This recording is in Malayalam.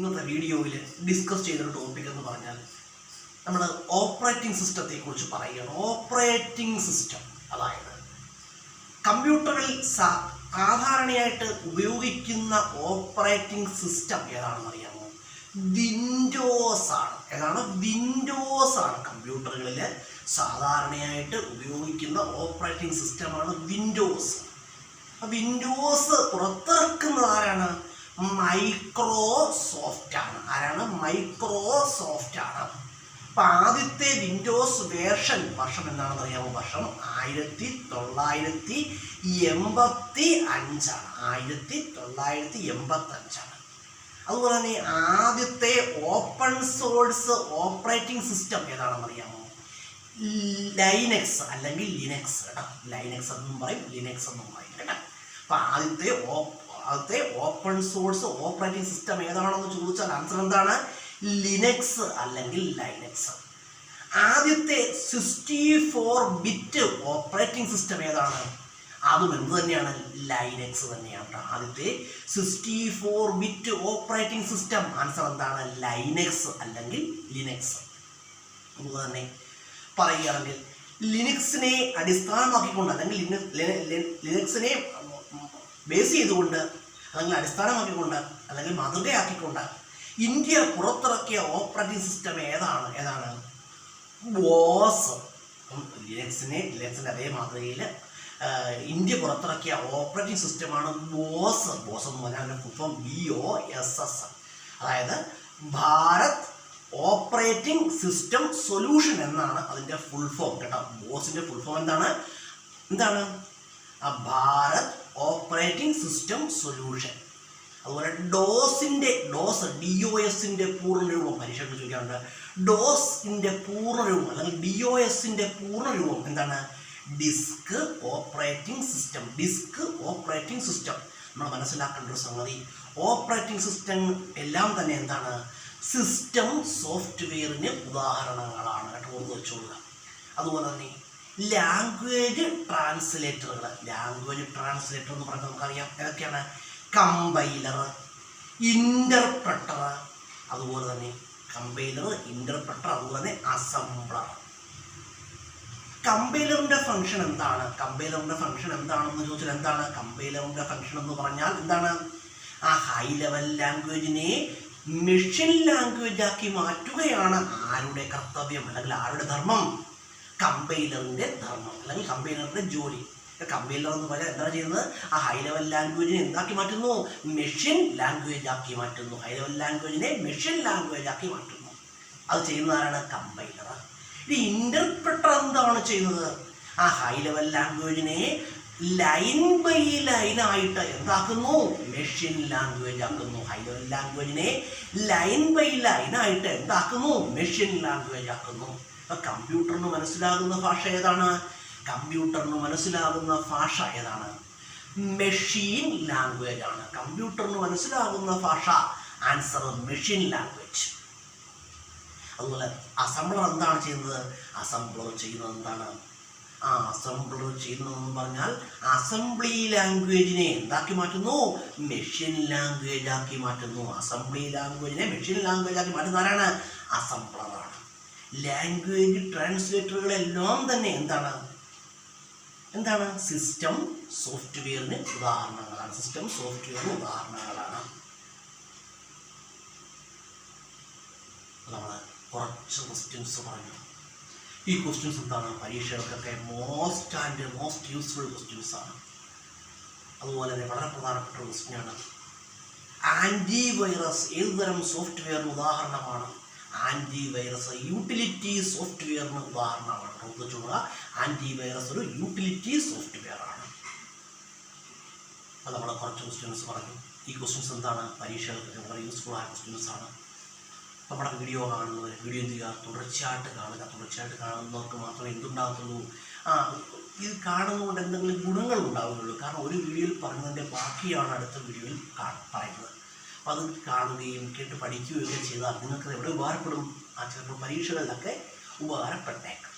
ഇന്നത്തെ വീഡിയോയിൽ ഡിസ്കസ് ചെയ്തൊരു ടോപ്പിക് എന്ന് പറഞ്ഞാൽ നമ്മൾ ഓപ്പറേറ്റിംഗ് സിസ്റ്റത്തെ കുറിച്ച് പറയുകയാണ്. ഓപ്പറേറ്റിംഗ് സിസ്റ്റം അതായത് കമ്പ്യൂട്ടറിൽ സാധാരണയായിട്ട് ഉപയോഗിക്കുന്ന ഓപ്പറേറ്റിംഗ് സിസ്റ്റം ഏതാണെന്ന് അറിയാമോ? വിൻഡോസ് ആണ്. ഏതാണ്? വിൻഡോസ് ആണ്. കമ്പ്യൂട്ടറുകളിൽ സാധാരണയായിട്ട് ഉപയോഗിക്കുന്ന ഓപ്പറേറ്റിംഗ് സിസ്റ്റമാണ് വിൻഡോസ്. വിൻഡോസ് പുറത്തിറക്കുന്നത് ആരാണ്? മൈക്രോസോഫ്റ്റ് ആണ്. ആരാണ്? മൈക്രോസോഫ്റ്റ് ആണ്. അപ്പം ആദ്യത്തെ വിൻഡോസ് വർഷം എന്താണെന്ന് അറിയാമോ? വർഷം 1985 ആണ്. 1985 ആണ്. അതുപോലെ തന്നെ ആദ്യത്തെ ഓപ്പൺ സോഴ്സ് ഓപ്പറേറ്റിംഗ് സിസ്റ്റം ഏതാണെന്ന് അറിയാമോ? ലൈനക്സ് അല്ലെങ്കിൽ ലിനക്സ്. കേട്ടോ, ലൈനക്സ് എന്നും പറയും, ലിനക്സ് എന്നും പറയും. കേട്ടോ, അപ്പം ആദ്യത്തെ ഓപ്പൺ സോഴ്സ് ഓപ്പറേറ്റിംഗ് സിസ്റ്റം ഏതാണെന്ന് ചോദിച്ചാൽ ആൻസർ എന്താണ്? ലിനക്സ് അല്ലെങ്കിൽ ലൈനക്സ്. ആദ്യത്തെ 64 ബിറ്റ് ഓപ്പറേറ്റിംഗ് സിസ്റ്റം ഏതാണ്? അതും എന്ത് തന്നെയാണ്? ലൈനക്സ് തന്നെയാണ്. ആദ്യത്തെ 64 ബിറ്റ് ഓപ്പറേറ്റിംഗ് സിസ്റ്റം ആൻസർ എന്താണ്? ലൈനക്സ് അല്ലെങ്കിൽ ലിനക്സ്. അതുപോലെ തന്നെ പറയുകയാണെങ്കിൽ ലിനക്സിനെ അടിസ്ഥാനമാക്കിക്കൊണ്ട് അല്ലെങ്കിൽ ലിനക്സിനെ ബേസ് ചെയ്തുകൊണ്ട് അല്ലെങ്കിൽ അടിസ്ഥാനമാക്കിക്കൊണ്ട് അല്ലെങ്കിൽ മാതൃകയാക്കിക്കൊണ്ട് ഇന്ത്യ പുറത്തിറക്കിയ ഓപ്പറേറ്റിംഗ് സിസ്റ്റം ഏതാണ്? ബോസ്. ലിനക്സിൻ്റെ അതേ മാതൃകയിൽ ഇന്ത്യ പുറത്തിറക്കിയ ഓപ്പറേറ്റിംഗ് സിസ്റ്റമാണ് ബോസ്. ബോസ് എന്ന് പറഞ്ഞാൽ ഫുൾ BOSS, അതായത് ഭാരത് ഓപ്പറേറ്റിംഗ് സിസ്റ്റം സൊല്യൂഷൻ എന്നാണ് അതിൻ്റെ ഫുൾ ഫോം. കേട്ടോ, ബോസിൻ്റെ ഫുൾ ഫോം എന്താണ്? Bharat operating system solution. അതുപോലെ DOSൻ്റെ പൂർണ്ണരൂപം പരീക്ഷയ്ക്ക് ചോദിക്കാറുണ്ട്. DOSൻ്റെ പൂർണ്ണരൂപം അല്ലെങ്കിൽ DOSൻ്റെ പൂർണ്ണരൂപം എന്താണ്? Disk operating system. Disk operating system. നമ്മൾ മനസ്സിലാക്കേണ്ട ഒരു സംഗതി, ഓപ്പറേറ്റിംഗ് സിസ്റ്റം എല്ലാം തന്നെ എന്താണ്? സിസ്റ്റം സോഫ്റ്റ്വെയറിന് ഉദാഹരണങ്ങളാണ്. കേട്ടോ, ഓർത്ത് വെച്ചോളുക. അതുപോലെ തന്നെ ലാംഗ്വേജ് ട്രാൻസ്ലേറ്ററുകൾ. ലാംഗ്വേജ് ട്രാൻസ്ലേറ്റർ എന്ന് പറഞ്ഞാൽ നമുക്കറിയാം ഏതൊക്കെയാണ്? കമ്പൈലർ, ഇൻ്റർപ്രട്ടർ. അതുപോലെ തന്നെ കമ്പൈലർ, ഇൻ്റർപ്രട്ടർ, അതുപോലെ തന്നെ അസംബ്ലർ. കമ്പൈലറിൻ്റെ ഫംഗ്ഷൻ എന്താണ്? കമ്പൈലറിൻ്റെ ഫംഗ്ഷൻ എന്താണെന്ന് ചോദിച്ചാൽ എന്താണ്? കമ്പൈലറിൻ്റെ ഫംഗ്ഷൻ എന്ന് പറഞ്ഞാൽ എന്താണ്? ആ ഹൈ ലെവൽ ലാംഗ്വേജിനെ മെഷീൻ ലാംഗ്വേജ് ആക്കി മാറ്റുകയാണ് ആരുടെ കർത്തവ്യം അല്ലെങ്കിൽ ആരുടെ ധർമ്മം? കമ്പൈലറിൻ്റെ ധർമ്മം അല്ലെങ്കിൽ കമ്പൈലറിൻ്റെ ജോലി. കമ്പൈലർ എന്ന് പറഞ്ഞാൽ എന്താണ് ചെയ്യുന്നത്? ആ ഹൈ ലെവൽ ലാംഗ്വേജിനെ എന്താക്കി മാറ്റുന്നു? മെഷീൻ ലാംഗ്വേജ് ആക്കി മാറ്റുന്നു. ഹൈ ലെവൽ ലാംഗ്വേജിനെ മെഷീൻ ലാംഗ്വേജ് ആക്കി മാറ്റുന്നു. അത് ചെയ്യുന്നതാണ് കമ്പൈലർ. ഈ ഇൻ്റർപ്രട്ടർ എന്താണ് ചെയ്യുന്നത്? ആ ഹൈ ലെവൽ ലാംഗ്വേജിനെ ലൈൻ ബൈ ലൈനായിട്ട് എന്താക്കുന്നു? മെഷീൻ ലാംഗ്വേജ് ആക്കുന്നു. ഹൈ ലെവൽ ലാംഗ്വേജിനെ ലൈൻ ബൈ ലൈനായിട്ട് എന്താക്കുന്നു? മെഷീൻ ലാംഗ്വേജ് ആക്കുന്നു. അപ്പം കമ്പ്യൂട്ടറിന് മനസ്സിലാകുന്ന ഭാഷ ഏതാണ്? കമ്പ്യൂട്ടറിന് മനസ്സിലാകുന്ന ഭാഷ ഏതാണ്? മെഷീൻ ലാംഗ്വേജ് ആണ്. കമ്പ്യൂട്ടറിന് മനസ്സിലാകുന്ന ഭാഷ ആൻസർ മെഷീൻ ലാംഗ്വേജ്. അതുപോലെ അസംബ്ലർ എന്താണ് ചെയ്യുന്നത്? അസംബ്ലർ ചെയ്യുന്നത് എന്താണ്? അസംബ്ലർ ചെയ്യുന്നതെന്ന് പറഞ്ഞാൽ അസംബ്ലി ലാംഗ്വേജിനെ എന്താക്കി മാറ്റുന്നു? മെഷീൻ ലാംഗ്വേജ് ആക്കി മാറ്റുന്നു. അസംബ്ലി ലാംഗ്വേജിനെ മെഷീൻ ലാംഗ്വേജ് ആക്കി മാറ്റുന്ന ആരാണ്? അസംബ്ലറാണ്. ലാംഗ്വേജ് ട്രാൻസ്ലേറ്ററുകളെല്ലാം തന്നെ എന്താണ്? സിസ്റ്റം സോഫ്റ്റ്വെയറിന് ഉദാഹരണങ്ങളാണ്. സിസ്റ്റം സോഫ്റ്റ്വെയറിന് ഉദാഹരണങ്ങളാണ്. നമ്മൾ കുറച്ച് ക്വസ്റ്റ്യൻസ് പറഞ്ഞു. ഈ ക്വസ്റ്റ്യൻസ് എന്താണ്? പരീക്ഷകൾക്കൊക്കെ മോസ്റ്റ് യൂസ്ഫുൾ ക്വസ്റ്റ്യൻസ് ആണ്. അതുപോലെ തന്നെ വളരെ പ്രധാനപ്പെട്ട ക്വസ്റ്റ്യനാണ്. ആൻറ്റിവൈറസ് ഏതുതരം സോഫ്റ്റ്വെയറിന് ഉദാഹരണമാണ്? ആൻറ്റിവൈറസ് യൂട്ടിലിറ്റി സോഫ്റ്റ്വെയറിന് ഉദാഹരണമാണ്. ചോദിച്ചുകൊള്ളുക, ആൻറ്റിവൈറസ് ഒരു യൂട്ടിലിറ്റി സോഫ്റ്റ്വെയർ ആണ്. അത് നമ്മൾ കുറച്ച് ക്വസ്റ്റ്യൻസ് പറഞ്ഞു. ഈ ക്വസ്റ്റ്യൻസ് എന്താണ്? പരീക്ഷകൾക്ക് വളരെ യൂസ്ഫുൾ ആയ ക്വസ്റ്റ്യൻസ് ആണ്. നമ്മുടെ വീഡിയോ കാണുന്നവർ വീഡിയോ എന്ത് ചെയ്യുക? തുടർച്ചയായിട്ട് കാണുക. തുടർച്ചയായിട്ട് കാണുന്നവർക്ക് മാത്രമേ എന്തുണ്ടാകത്തുള്ളൂ? ഇത് കാണുന്നതുകൊണ്ട് എന്തെങ്കിലും ഗുണങ്ങൾ ഉണ്ടാവുകയുള്ളൂ. കാരണം ഒരു വീഡിയോയിൽ പറഞ്ഞതിൻ്റെ ബാക്കിയാണ് അടുത്ത വീഡിയോയിൽ പറയുന്നത്. അപ്പോൾ അത് കാണുകയും കേട്ട് പഠിക്കുകയൊക്കെ ചെയ്താൽ നിങ്ങൾക്ക് എവിടെ ഉപകാരപ്പെടും? ചിലപ്പോൾ പരീക്ഷകളിലൊക്കെ ഉപകാരപ്പെട്ടേക്കാം.